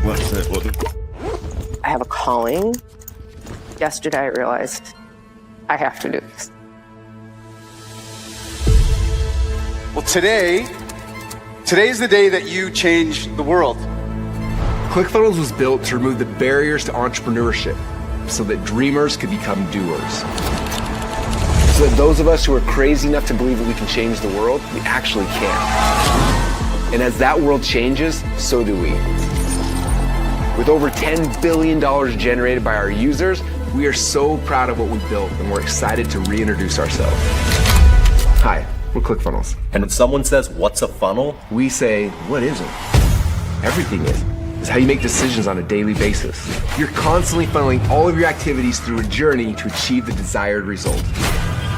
What's it? I have a calling. Yesterday, I realized I have to do this. Well, today's the day that you change the world. ClickFunnels was built to remove the barriers to entrepreneurship so that dreamers could become doers. So that those of us who are crazy enough to believe that we can change the world, we actually can. And as that world changes, so do we. With over $10 billion generated by our users, we are so proud of what we built and we're excited to reintroduce ourselves. Hi, we're ClickFunnels. And when someone says, what's a funnel? We say, what isn't? Everything is. It's how you make decisions on a daily basis. You're constantly funneling all of your activities through a journey to achieve the desired result.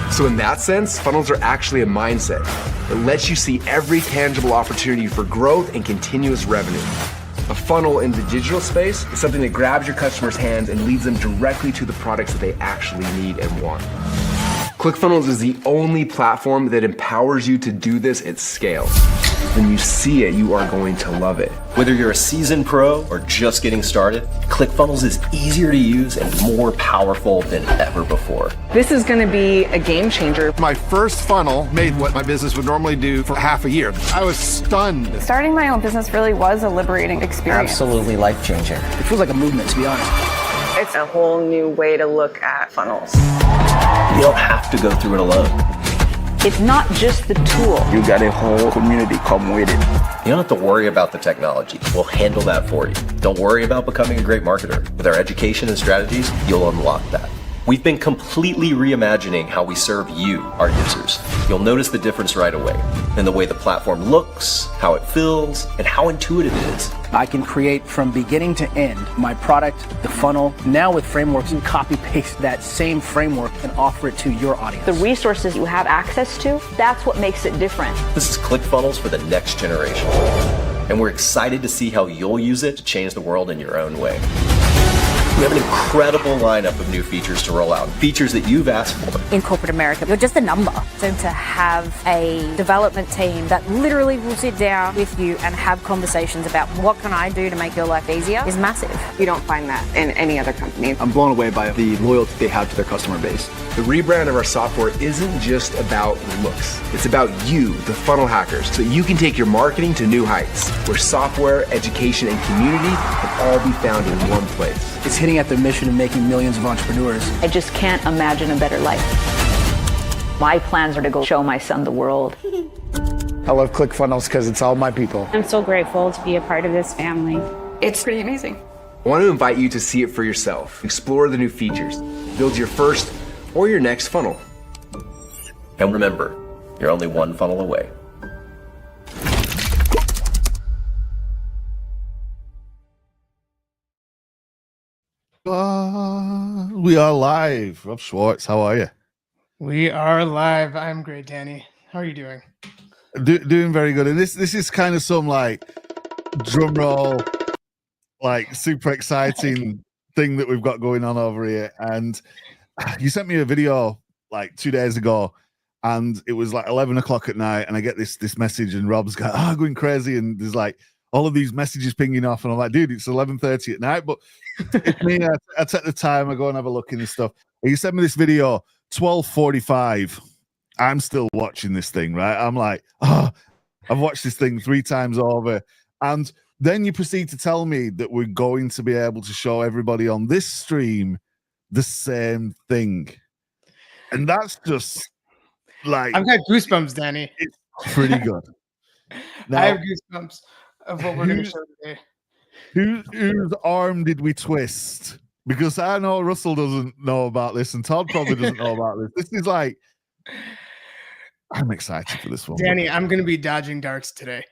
So in that sense, funnels are actually a mindset that lets you see every tangible opportunity for growth and continuous revenue. A funnel in the digital space is something that grabs your customers' hands and leads them directly to the products that they actually need and want. ClickFunnels is the only platform that empowers you to do this at scale. When you see it, you are going to love it. Whether you're a seasoned pro or just getting started, ClickFunnels is easier to use and more powerful than ever before. This is going to be a game changer. My first funnel made what my business would normally do for half a year. I was stunned. Starting my own business really was a liberating experience. Absolutely life-changing. It feels like a movement, to be honest. It's a whole new way to look at funnels. You don't have to go through it alone. It's not just the tool. You got a whole community come with it. You don't have to worry about the technology. We'll handle that for you. Don't worry about becoming a great marketer. With our education and strategies, you'll unlock that. We've been completely reimagining how we serve you, our users. You'll notice the difference right away in the way the platform looks, how it feels, and how intuitive it is. I can create from beginning to end my product, the funnel. Now with frameworks, you can copy paste that same framework and offer it to your audience. The resources you have access to, that's what makes it different. This is ClickFunnels for the next generation. And we're excited to see how you'll use it to change the world in your own way. We have an incredible lineup of new features to roll out, features that you've asked for. In corporate America, you're just a number. So to have a development team that literally will sit down with you and have conversations about what can I do to make your life easier is massive. You don't find that in any other company. I'm blown away by the loyalty they have to their customer base. The rebrand of our software isn't just about looks. It's about you, the funnel hackers, so that you can take your marketing to new heights, where software, education, and community can all be found in one place. It's hitting at their mission of making millions of entrepreneurs. I just can't imagine a better life. My plans are to go show my son the world. I love ClickFunnels because it's all my people. I'm so grateful to be a part of this family. It's pretty amazing. I want to invite you to see it for yourself. Explore the new features. Build your first or your next funnel. And remember, you're only one funnel away. We are live. Rob Schwartz, how are you? We are live. I'm great, Danny. How are you doing? Doing very good. And this is kind of some like drum roll, like super exciting thing that we've got going on over here. And you sent me a video like 2 days ago, and it was like 11 o'clock at night, and I get this message, and Rob's going crazy, and there's like all of these messages pinging off, and I'm like, dude, it's 11:30 at night, but it's me. I take the time, I go and have a look in this stuff. And you sent me this video 12:45. I'm still watching this thing, right? I'm like, I've watched this thing 3 times over. And then you proceed to tell me that we're going to be able to show everybody on this stream the same thing. And that's just like, I've got goosebumps, Danny. It's pretty good. Now, I have goosebumps of what we're going to show today. Whose arm did we twist? Because I know Russell doesn't know about this, and Todd probably doesn't know about this. This is like, I'm excited for this one. Danny, I'm going to be dodging darts today.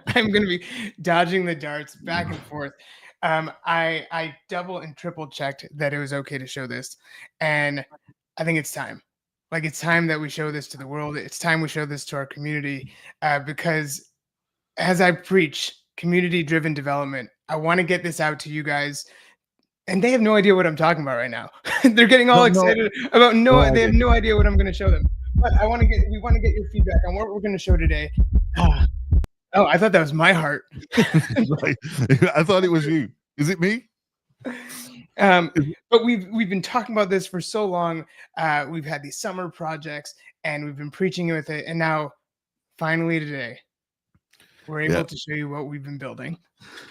I'm going to be dodging the darts back and forth. I double and triple checked that it was okay to show this, and I think it's time. Like, it's time that we show this to the world. It's time we show this to our community, because as I preach community-driven development, I want to get this out to you guys, and they have no idea what I'm talking about right now. They're getting all excited about they have no idea what I'm going to show them. But we want to get your feedback on what we're going to show today. Oh, I thought that was my heart. Like, I thought it was you. Is it me? But we've been talking about this for so long. We've had these summer projects, and we've been preaching with it, and now finally today we're able to show you what we've been building.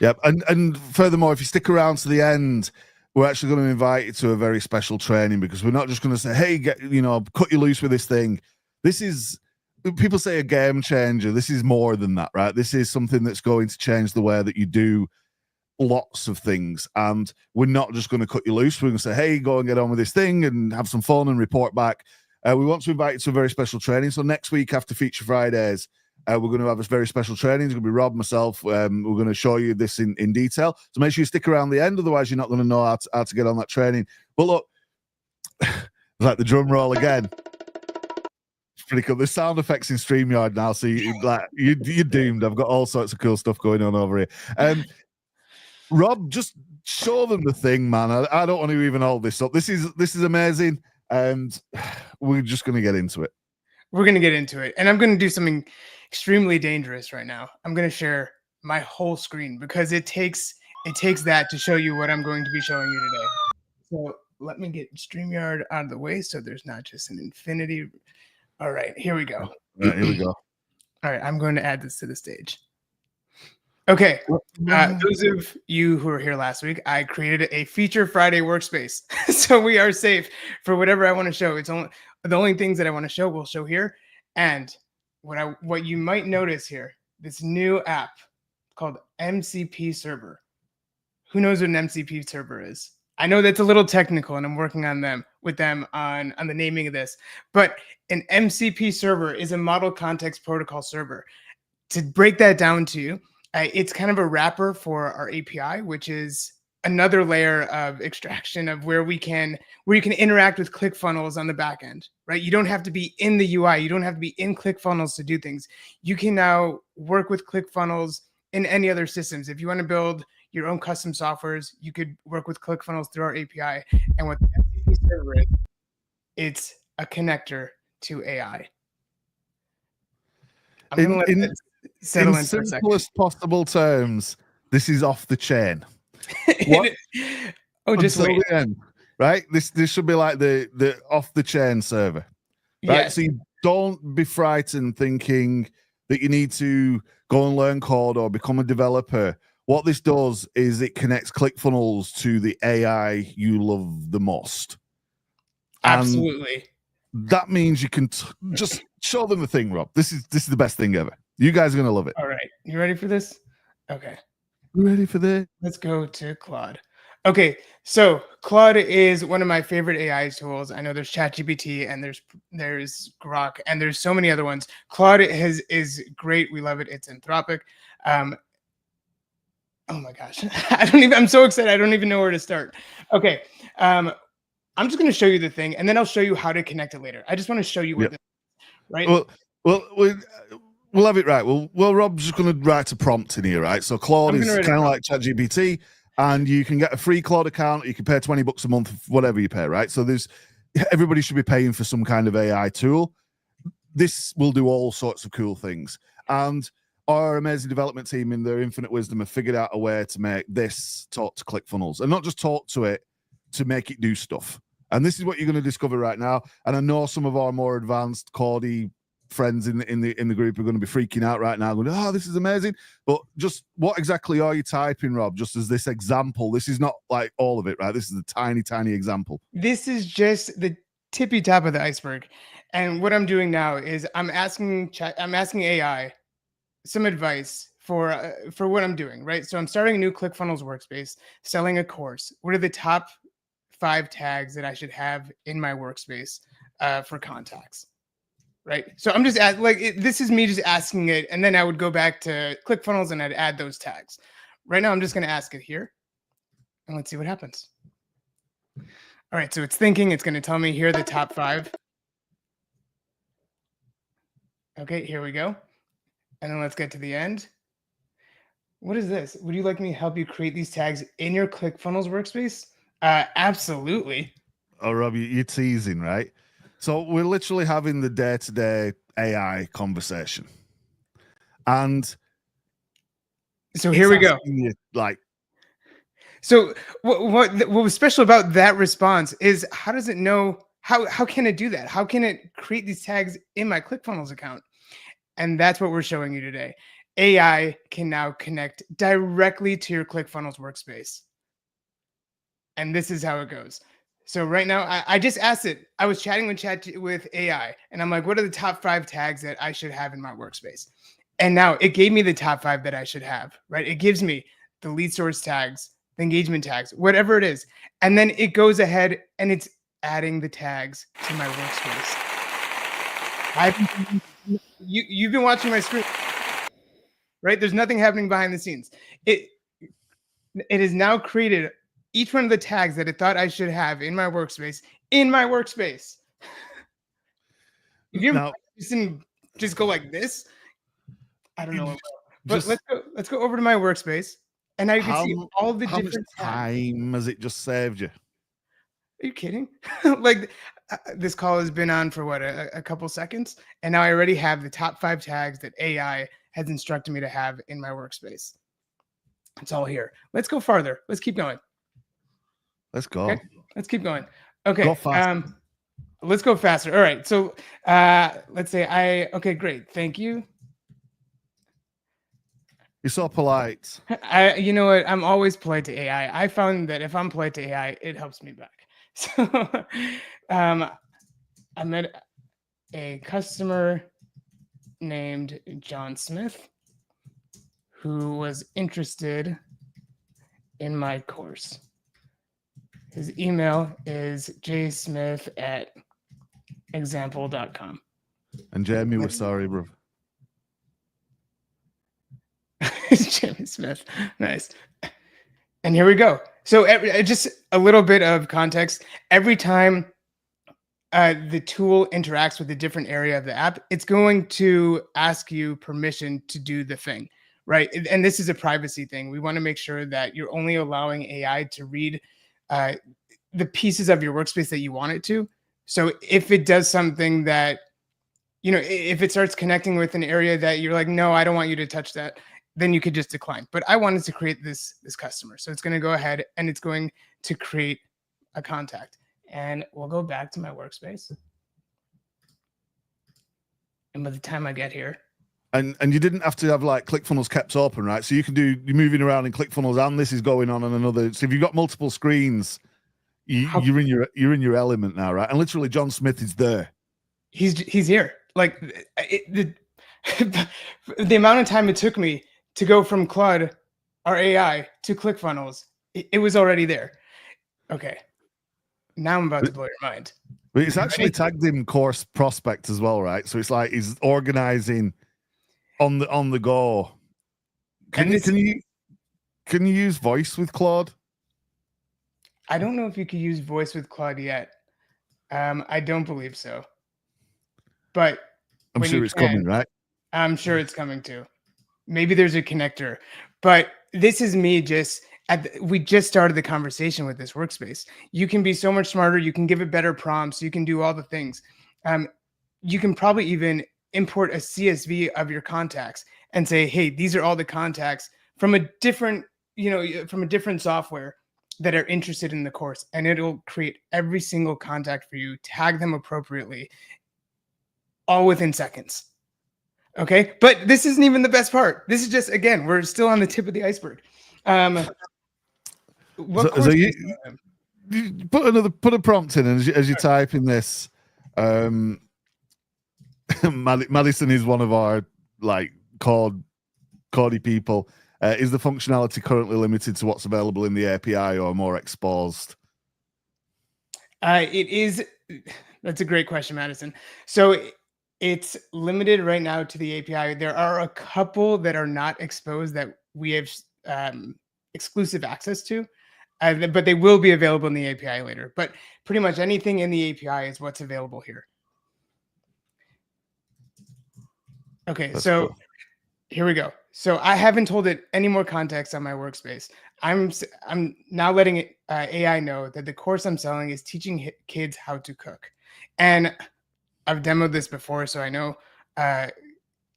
Yep. And furthermore, if you stick around to the end, we're actually going to invite you to a very special training, because we're not just going to say, hey, cut you loose with this thing. This is, people say, a game changer. This is more than that, right? This is something that's going to change the way that you do lots of things. And we're not just going to cut you loose. We're going to say, hey, go and get on with this thing and have some fun and report back. We want to invite you to a very special training. So next week, after Feature Fridays, we're going to have a very special training. It's going to be Rob, myself. We're going to show you this in detail. So make sure you stick around the end. Otherwise, you're not going to know how to get on that training. But look, like the drum roll again. It's pretty cool. There's sound effects in StreamYard now. So you're doomed. I've got all sorts of cool stuff going on over here. Rob, just show them the thing, man. I don't want to even hold this up. This is amazing. And we're just going to get into it. We're going to get into it. And I'm going to do something extremely dangerous right now. I'm going to share my whole screen, because it takes that to show you what I'm going to be showing you today. So let me get StreamYard out of the way so there's not just an infinity. All right, here we go. All right, here we go. All right, I'm going to add this to the stage. Okay, those of you who were here last week, I created a Feature Friday workspace. So we are safe for whatever I want to show. It's only the only things that I want to show will show here. And what you might notice here, this new app called MCP Server. Who knows what an MCP server is? I know that's a little technical, and I'm working on them on the naming of this. But an MCP server is a Model Context Protocol server. To break that down to you, it's kind of a wrapper for our API, which is another layer of extraction of where you can interact with ClickFunnels on the back end, right? You don't have to be in the UI. You don't have to be in ClickFunnels to do things. You can now work with ClickFunnels in any other systems. If you want to build your own custom softwares, you could work with ClickFunnels through our API. And what the MCP server is, it's a connector to AI. I'm going to let this settle in for a second. Simplest possible terms, this is off the chain. Just wait. The end, right? This should be like the off the chain server, right? Yes. So you don't be frightened thinking that you need to go and learn code or become a developer. What this does is it connects ClickFunnels to the AI you love the most. Absolutely. And that means you can just show them the thing, Rob. This is the best thing ever. You guys are gonna love it. All right, you ready for this? Okay. Ready for this? Let's go to Claude. Okay, so Claude is one of my favorite AI tools. I know there's ChatGPT and there's Grok and there's so many other ones. Claude is great. We love it. It's Anthropic. Oh my gosh, I'm so excited. I don't even know where to start. Okay, I'm just going to show you the thing, and then I'll show you how to connect it later. I just want to show you what this is, right? We'll have it right. Well, Rob's just going to write a prompt in here, right? So Claude is kind of like ChatGPT, and you can get a free Claude account. You can pay $20 a month, whatever you pay, right? So everybody should be paying for some kind of AI tool. This will do all sorts of cool things. And our amazing development team, in their infinite wisdom, have figured out a way to make this talk to ClickFunnels, and not just talk to it, to make it do stuff. And this is what you're going to discover right now. And I know some of our more advanced Claude friends in the group are going to be freaking out right now, going, oh, this is amazing. But just what exactly are you typing, Rob? Just as this example, this is not like all of it, right? This is a tiny example. This is just the tippy top of the iceberg. And what I'm doing now is I'm asking AI some advice for what I'm doing, right? So I'm starting a new ClickFunnels workspace, selling a course. What are the top 5 tags that I should have in my workspace for contacts? Right. So I'm just this is me just asking it, and then I would go back to ClickFunnels and I'd add those tags. Right now, I'm just going to ask it here, and let's see what happens. All right. So it's thinking. It's going to tell me here are the top 5. Okay. Here we go. And then let's get to the end. What is this? Would you like me to help you create these tags in your ClickFunnels workspace? Absolutely. Oh, Rob, you're teasing, right? So we're literally having the day-to-day AI conversation. And So here we go. Like, so what was special about that response is how does it know how can it do that? How can it create these tags in my ClickFunnels account? And that's what we're showing you today. AI can now connect directly to your ClickFunnels workspace. And this is how it goes. So right now, I just asked it. I was chatting with AI, and I'm like, what are the top 5 tags that I should have in my workspace? And now it gave me the top 5 that I should have, right? It gives me the lead source tags, the engagement tags, whatever it is. And then it goes ahead and it's adding the tags to my workspace. You've been watching my screen, right? There's nothing happening behind the scenes. It has now created each one of the tags that it thought I should have in my workspace. If you just go like this, I don't know. But let's go over to my workspace, and now you can see all the different tags. Time has it just saved you? Are you kidding? Like this call has been on for what, a couple seconds, and now I already have the top 5 tags that AI has instructed me to have in my workspace. It's all here. Let's go farther. Let's keep going. Let's go. Okay, let's keep going. Okay. Go faster. Let's go faster. All right. So let's say okay, great. Thank you. You're so polite. You know what? I'm always polite to AI. I found that if I'm polite to AI, it helps me back. So I met a customer named John Smith who was interested in my course. His email is jsmith@example.com. And Jamie, we're sorry, bro. Jamie Smith. Nice. And here we go. So just a little bit of context. Every time the tool interacts with a different area of the app, it's going to ask you permission to do the thing, right? And this is a privacy thing. We want to make sure that you're only allowing AI to read the pieces of your workspace that you want it to. So if it does something that, if it starts connecting with an area that you're like, no, I don't want you to touch that, then you could just decline. But I wanted to create this customer. So it's going to go ahead and it's going to create a contact. And we'll go back to my workspace. And by the time I get here. And you didn't have to have like ClickFunnels kept open, right? So you're moving around in ClickFunnels and this is going on another. So if you've got multiple screens, you're in your element now, right? And literally John Smith is there. He's here. Like the amount of time it took me to go from Claude, our AI, to ClickFunnels, it was already there. Okay. Now I'm about to blow your mind. But it's actually tagged him course prospect as well, right? So it's like he's organizing on the go. Can you use voice with Claude? I don't know if you can use voice with Claude yet. I don't believe so. But I'm sure it's coming, right? I'm sure it's coming too. Maybe there's a connector, but this is me we just started the conversation with this workspace. You can be so much smarter. You can give it better prompts. You can do all the things. You can probably even import a CSV of your contacts and say, hey, these are all the contacts from a different software that are interested in the course. And it'll create every single contact for you, tag them appropriately, all within seconds. Okay. But this isn't even the best part. This is just, again, we're still on the tip of the iceberg. You put a prompt in, and as you type in this, Madison is one of our Cordy people. Is the functionality currently limited to what's available in the API or more exposed? It is. That's a great question, Madison. So it's limited right now to the API. There are a couple that are not exposed that we have exclusive access to, but they will be available in the API later. But pretty much anything in the API is what's available here. Okay, that's so cool. Here we go. So I haven't told it any more context on my workspace. I'm now letting AI know that the course I'm selling is teaching kids how to cook. And I've demoed this before, so I know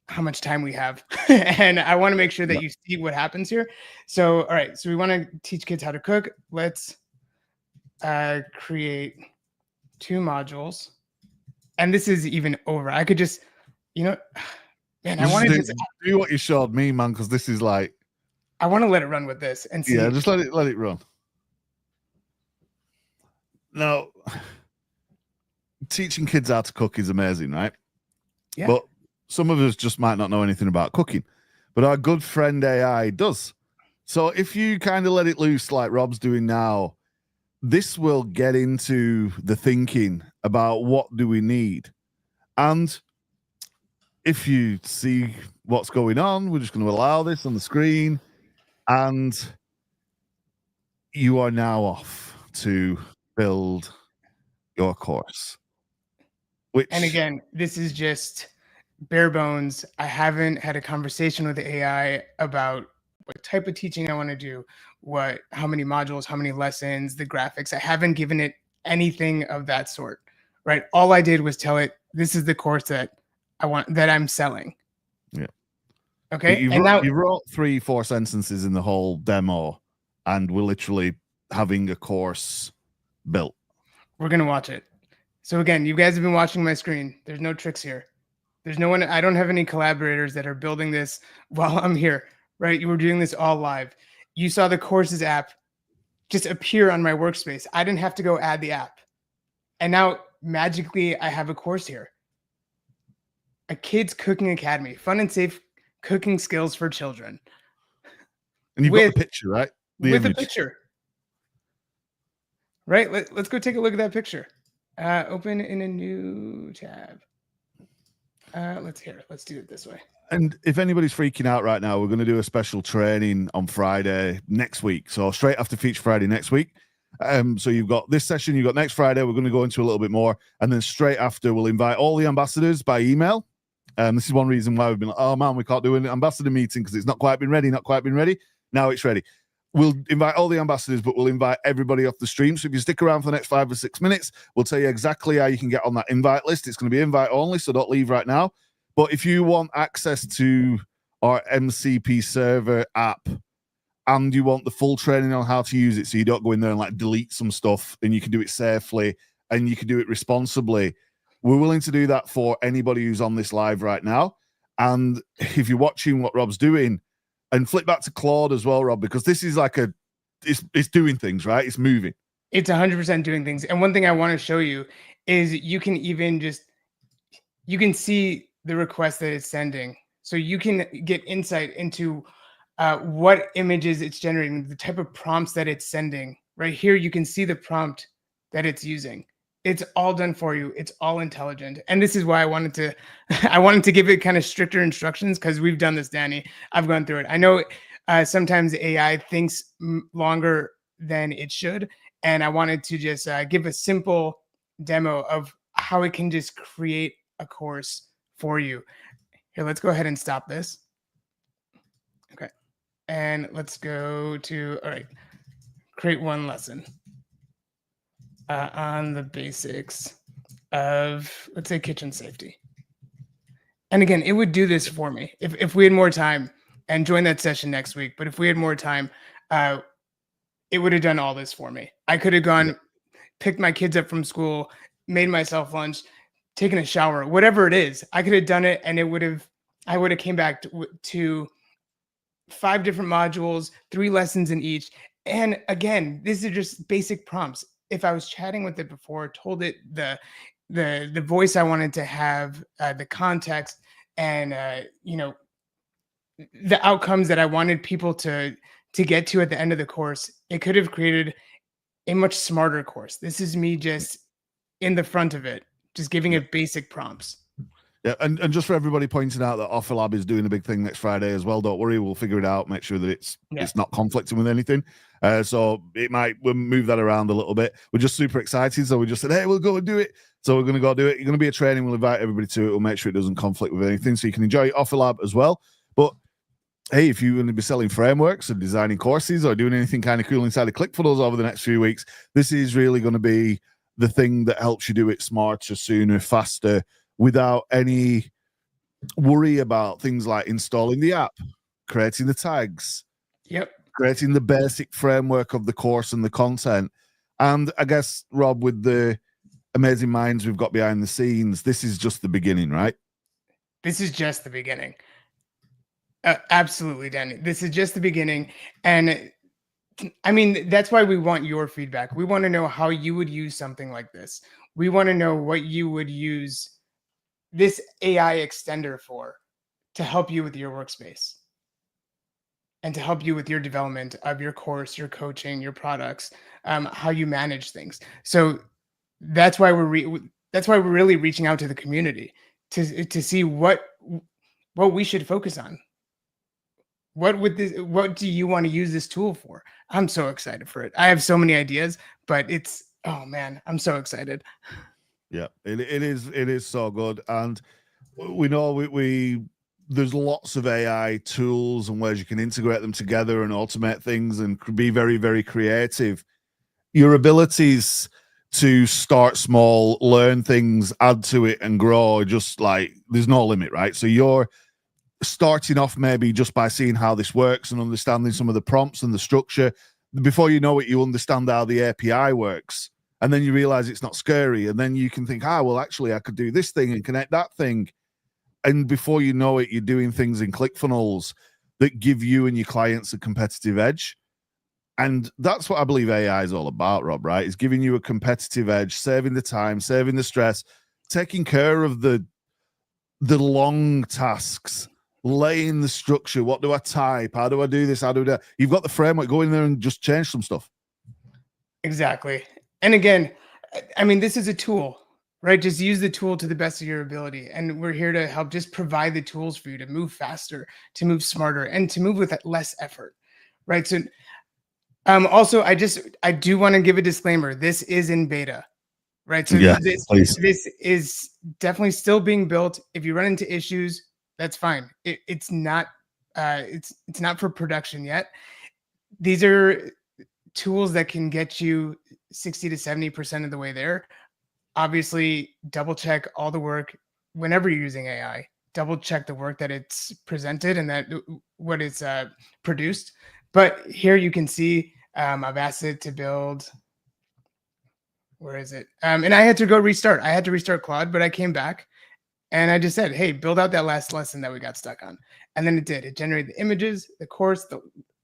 how much time we have. And I want to make sure that you see what happens here. So, all right. So we want to teach kids how to cook. Let's create 2 modules. And this is even over. I could just, man, I want to do what you showed me, man, because this is like, I want to let it run with this and see. Yeah, just let it run. Now, teaching kids how to cook is amazing, right? Yeah. But some of us just might not know anything about cooking. But our good friend AI does. So if you kind of let it loose like Rob's doing now, this will get into the thinking about what do we need. And if you see what's going on, we're just going to allow this on the screen. And you are now off to build your course. And again, this is just bare bones. I haven't had a conversation with the AI about what type of teaching I want to do, how many modules, how many lessons, the graphics. I haven't given it anything of that sort, right? All I did was tell it, this is the course that I'm selling. Yeah. Okay. You wrote 3-4 sentences in the whole demo, and we're literally having a course built. We're going to watch it. So again, you guys have been watching my screen. There's no tricks here. There's no one, I don't have any collaborators that are building this while I'm here, right? You were doing this all live. You saw the courses app just appear on my workspace. I didn't have to go add the app. And now magically I have a course here. A Kids Cooking Academy, fun and safe cooking skills for children. And you've got the picture, right? With a picture. Right? Let's go take a look at that picture. Open in a new tab. Let's do it this way. And if anybody's freaking out right now, we're going to do a special training on Friday next week. So straight after Feature Friday next week. So you've got this session, you've got next Friday. We're going to go into a little bit more. And then straight after, we'll invite all the ambassadors by email. This is one reason why we've been like, oh man, we can't do an ambassador meeting because it's not quite been ready. Now it's ready. We'll invite all the ambassadors, but we'll invite everybody off the stream. So if you stick around for the next 5 or 6 minutes, we'll tell you exactly how you can get on that invite list. It's going to be invite only, so don't leave right now. But if you want access to our MCP server app and you want the full training on how to use it, so you don't go in there and like delete some stuff, and you can do it safely and you can do it responsibly, we're willing to do that for anybody who's on this live right now. And if you're watching what Rob's doing, and flip back to Claude as well, Rob, because this is like it's doing things, right? It's moving. It's 100% doing things. And one thing I want to show you is you can see the request that it's sending. So you can get insight into what images it's generating, the type of prompts that it's sending. Right here, you can see the prompt that it's using. It's all done for you. It's all intelligent. And this is why I wanted to give it kind of stricter instructions, because we've done this, Danny. I've gone through it. I know sometimes AI thinks longer than it should. And I wanted to just give a simple demo of how it can just create a course for you. Here, let's go ahead and stop this. Okay. And let's go to, all right, create one lesson. On the basics of, let's say, kitchen safety. And again, it would do this for me if we had more time, and join that session next week. But if we had more time, it would have done all this for me. I could have gone, picked my kids up from school, made myself lunch, taken a shower, whatever it is. I could have done it, and I would have came back to 5 different modules, 3 lessons in each. And again, these are just basic prompts. If I was chatting with it before, told it the voice I wanted to have, the context, and the outcomes that I wanted people to get to at the end of the course, it could have created a much smarter course. This is me just in the front of it, just giving it basic prompts. Yeah, and just for everybody pointing out that OfferLab is doing a big thing next Friday as well. Don't worry, we'll figure it out, make sure that it's not conflicting with anything. So we'll move that around a little bit. We're just super excited, so we just said, hey, we'll go and do it. So we're going to go do it. It's going to be a training. We'll invite everybody to it. We'll make sure it doesn't conflict with anything, so you can enjoy OfferLab as well. But hey, if you're going to be selling frameworks or designing courses or doing anything kind of cool inside of ClickFunnels over the next few weeks, this is really going to be the thing that helps you do it smarter, sooner, faster, without any worry about things like installing the app, creating the tags, Yep. creating the basic framework of the course and the content. And I guess, Rob, with the amazing minds we've got behind the scenes, this is just the beginning, right? This is just the beginning. Absolutely, Danny. This is just the beginning. And I mean, that's why we want your feedback. We want to know how you would use something like this. We want to know what you would use this AI extender for to help you with your workspace and to help you with your development of your course, your coaching, your products, how you manage things. So that's why we're really reaching out to the community to see what we should focus on. What do you want to use this tool for? I'm so excited for it. I have so many ideas, but oh man, I'm so excited. Yeah, it is so good. And we know we there's lots of AI tools and ways you can integrate them together and automate things and be very, very creative. Your abilities to start small, learn things, add to it, and grow, just like there's no limit, right? So you're starting off maybe just by seeing how this works and understanding some of the prompts and the structure. Before you know it, you understand how the API works. And then you realize it's not scary. And then you can think, well, actually, I could do this thing and connect that thing. And before you know it, you're doing things in ClickFunnels that give you and your clients a competitive edge. And that's what I believe AI is all about, Rob, right? It's giving you a competitive edge, saving the time, saving the stress, taking care of the long tasks, laying the structure. What do I type? How do I do this? How do I do that? You've got the framework. Go in there and just change some stuff. Exactly. And again, I mean, this is a tool, right? Just use the tool to the best of your ability. And we're here to help just provide the tools for you to move faster, to move smarter, and to move with less effort, right? So also, I do want to give a disclaimer. This is in beta, right? So yeah, this is definitely still being built. If you run into issues, that's fine. It's not for production yet. These are tools that can get you 60 to 70% of the way there. Obviously, double check all the work whenever you're using AI. Double check the work that it's presented and that what it's produced. But here you can see I've asked it to build. Where is it? And I had to go restart. I had to restart Claude, but I came back and I just said, hey, build out that last lesson that we got stuck on. And then it did. It generated the images, the course,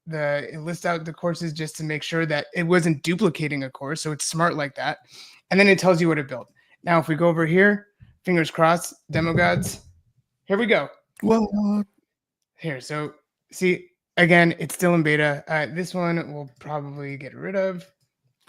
it lists out the courses just to make sure that it wasn't duplicating a course. So it's smart like that. And then it tells you what it built. Now, if we go over here, fingers crossed, demo gods, here we go. Well, here. So see, again, it's still in beta. This one we'll probably get rid of.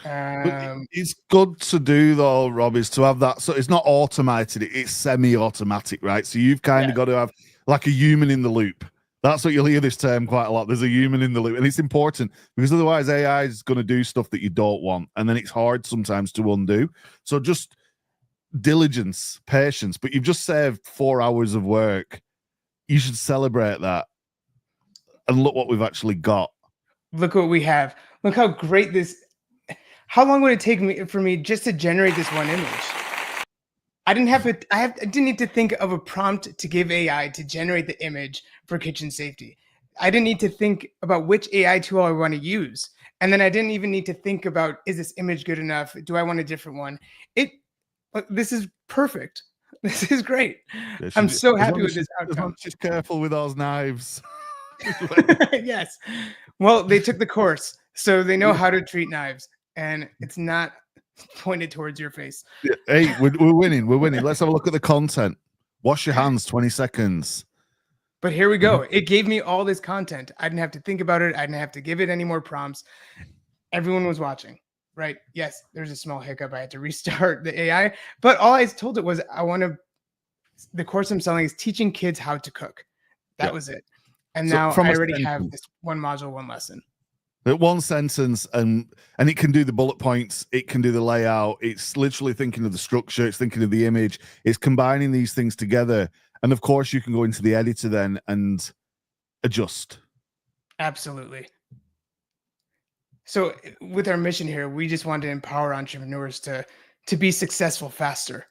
It's good to do though, Rob, is to have that. So it's not automated, it's semi-automatic, right? So you've kind of got to have like a human in the loop. That's what you'll hear this term quite a lot. There's a human in the loop. And it's important because otherwise AI is going to do stuff that you don't want. And then it's hard sometimes to undo. So just diligence, patience. But you've just saved 4 hours of work. You should celebrate that. And look what we've actually got. Look what we have. Look how great this. How long would it take for me just to generate this one image? I didn't need to think of a prompt to give AI to generate the image for kitchen safety. I didn't need to think about which AI tool I want to use. And then I didn't even need to think about, is this image good enough? Do I want a different one? This is perfect. This is great. I'm so happy with this outcome. Just careful with those knives. Yes. Well, they took the course, so they know how to treat knives, and it's not pointed towards your face. Hey, we're winning. We're winning. Let's have a look at the content. Wash your hands, 20 seconds. But here we go. It gave me all this content. I didn't have to think about it. I didn't have to give it any more prompts. Everyone was watching, right? Yes, there's a small hiccup. I had to restart the AI, but all I told it was the course I'm selling is teaching kids how to cook. That was it. And now I already have this one module, one lesson. One sentence, and it can do the bullet points, it can do the layout, it's literally thinking of the structure, it's thinking of the image, it's combining these things together. And of course, you can go into the editor then and adjust. Absolutely. So with our mission here, we just want to empower entrepreneurs to be successful faster.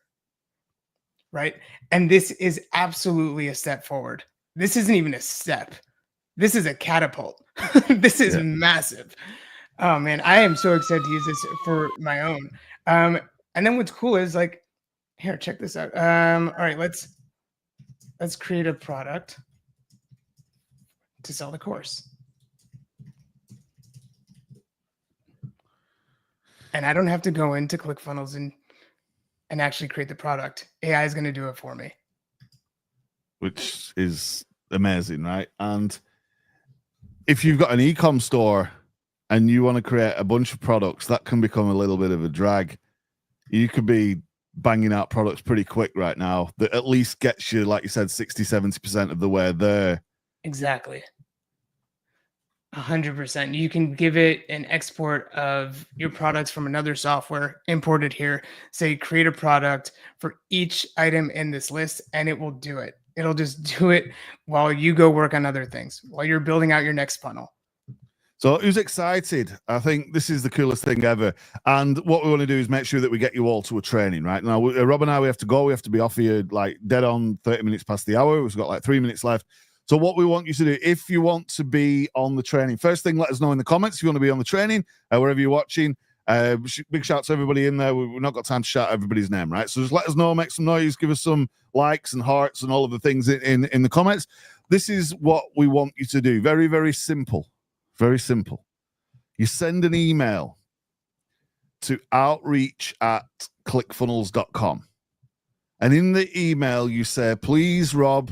right? And this is absolutely a step forward. This isn't even a step. This is a catapult. This is massive. Oh man, I am so excited to use this for my own. And then what's cool is like, here, check this out. All right, let's create a product to sell the course. And I don't have to go into ClickFunnels and actually create the product. AI is going to do it for me. Which is amazing, right? And if you've got an e-com store and you want to create a bunch of products, that can become a little bit of a drag. You could be banging out products pretty quick right now that at least gets you, like you said, 60-70% of the way there. Exactly. 100%. You can give it an export of your products from another software, import it here, say create a product for each item in this list, and it will do it. It'll just do it while you go work on other things, while you're building out your next funnel. So who's excited? I think this is the coolest thing ever. And what we want to do is make sure that we get you all to a training, right? Now, Rob and I, we have to go. We have to be off here like dead on 30 minutes past the hour. We've got like 3 minutes left. So what we want you to do, if you want to be on the training, first thing, let us know in the comments if you want to be on the training, wherever you're watching. Big shout to everybody in there. We've not got time to shout everybody's name, right? So just let us know, make some noise, give us some likes and hearts and all of the things in the comments. This is what we want you to do. Very, very simple. Very simple. You send an email to outreach@clickfunnels.com. And in the email, you say, please, Rob,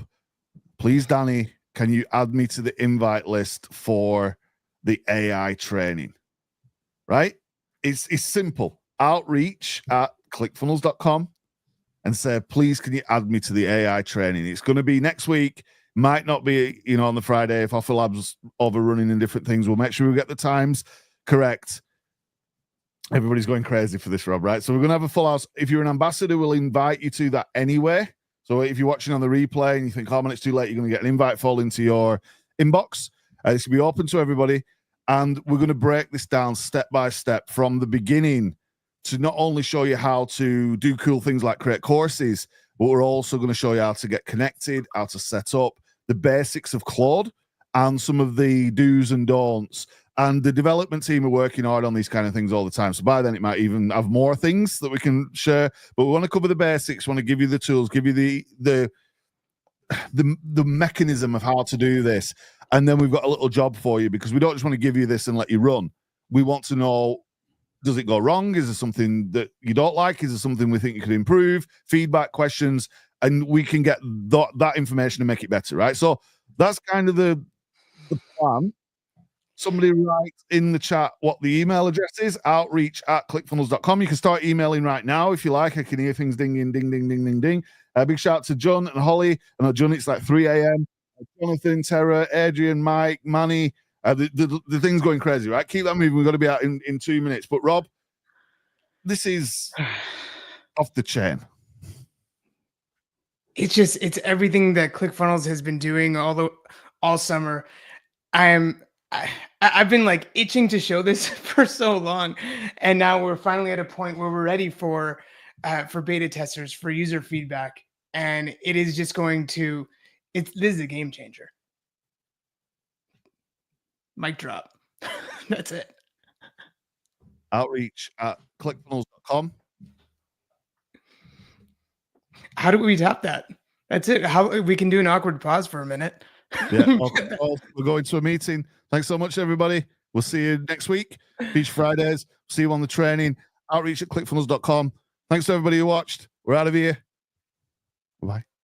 please, Danny, can you add me to the invite list for the AI training? Right? It's simple. Outreach@clickfunnels.com and say, please, can you add me to the AI training? It's going to be next week. Might not be, on the Friday if Offer Labs overrunning and different things. We'll make sure we get the times correct. Everybody's going crazy for this, Rob, right? So we're going to have a full house. If you're an ambassador, we'll invite you to that anyway. So if you're watching on the replay and you think, oh man, it's too late, you're going to get an invite fall into your inbox. This will be open to everybody. And we're going to break this down step by step from the beginning to not only show you how to do cool things like create courses, but we're also going to show you how to get connected, how to set up, the basics of Claude, and some of the do's and don'ts. And the development team are working hard on these kind of things all the time. So by then it might even have more things that we can share. But we want to cover the basics, want to give you the tools, give you the mechanism of how to do this. And then we've got a little job for you, because we don't just want to give you this and let you run. We want to know, does it go wrong? Is there something that you don't like? Is there something we think you could improve? Feedback, questions, and we can get that information and make it better, right? So that's kind of the plan. Somebody write in the chat what the email address is, outreach@clickfunnels.com. You can start emailing right now if you like. I can hear things dinging, ding, ding, ding, ding, ding. Big shout out to John and Holly. I know, John, it's like 3 a.m. Jonathan, Tara, Adrian, Mike, Manny. The thing's going crazy, right? Keep that moving. We've got to be out in 2 minutes. But Rob, this is off the chain. It's everything that ClickFunnels has been doing all summer. I've been like itching to show this for so long, and now we're finally at a point where we're ready for beta testers, for user feedback, and it is just going to. This is a game changer. Mic drop. That's it. Outreach@clickfunnels.com. How do we top that? That's it. How we can do an awkward pause for a minute. Yeah. Okay. Well, we're going to a meeting. Thanks so much, everybody. We'll see you next week. Beach Fridays. See you on the training. Outreach@clickfunnels.com. Thanks to everybody who watched. We're out of here. Bye.